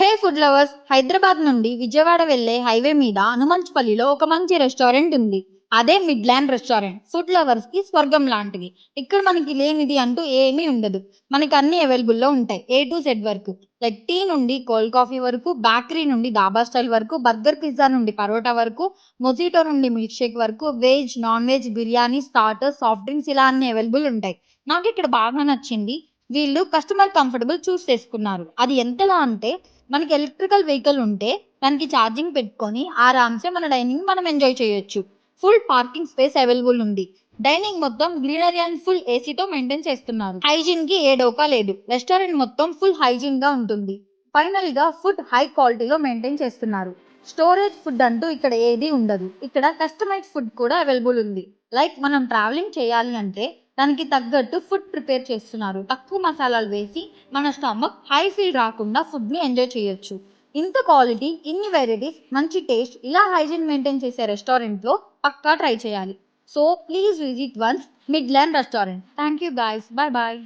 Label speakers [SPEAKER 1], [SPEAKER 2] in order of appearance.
[SPEAKER 1] హే food lovers, Hyderabad నుండి విజయవాడ వెళ్లే highway మీద హనుమంచుపల్లిలో ఒక మంచి రెస్టారెంట్ ఉంది. అదే mid land restaurant. Food lovers కి స్వర్గం లాంటిది. ఇక్కడ మనకి లేనిది అంటూ ఏమీ ఉండదు. మనకి అన్ని అవైలబుల్ లో ఉంటాయి. ఏ టు జెడ్ వరకు, లైక్ టీ నుండి కోల్డ్ కాఫీ వరకు, బేకరీ నుండి డాబా స్టైల్ వరకు, బర్గర్ పిజ్జా నుండి పరోటా వరకు, మొజిటో నుండి మిల్క్ షేక్ వరకు, veg non veg biryani starters soft drinks ఇలా అన్ని అవైలబుల్ ఉంటాయి. నాకు ఇక్కడ బాగా నచ్చింది, వీళ్ళు కస్టమర్ కంఫర్టబుల్ చూస్ చేసుకున్నారు. అది ఎంతలా అంటే, మనకి ఎలక్ట్రికల్ వెహికల్ ఉంటే దానికి ఛార్జింగ్ పెట్టుకొని ఆరామ్సే మన డైనింగ్ మనం ఎంజాయ్ చేయొచ్చు. ఫుల్ పార్కింగ్ స్పేస్ అవైలబుల్ ఉంది. డైనింగ్ మొత్తం గ్రీనరీ అండ్ ఫుల్ ఏసీతో మెయింటైన్ చేస్తున్నారు. హైజీన్ కి ఏ డోకా లేదు. రెస్టారెంట్ మొత్తం ఫుల్ హైజీన్ గా ఉంటుంది. ఫైనల్ గా ఫుడ్ హై క్వాలిటీలో మెయింటైన్ చేస్తున్నారు. స్టోరేజ్ ఫుడ్ అంటూ ఇక్కడ ఏది ఉండదు. ఇక్కడ కస్టమైజ్ ఫుడ్ కూడా అవైలబుల్ ఉంది. లైక్ మనం ట్రావెలింగ్ చేయాలి అంటే దానికి తగ్గట్టు ఫుడ్ ప్రిపేర్ చేస్తున్నారు. తక్కువ మసాలాలు వేసి మన స్టమక్ హై ఫీల్ రాకుండా ఫుడ్ ని ఎంజాయ్ చేయొచ్చు. ఇంత క్వాలిటీ, ఇన్ని వెరైటీస్, మంచి టేస్ట్, ఇలా హైజీన్ మెయింటైన్ చేసే రెస్టారెంట్ లో పక్కా ట్రై చేయాలి. So please visit once Midland restaurant. Thank you guys. Bye bye.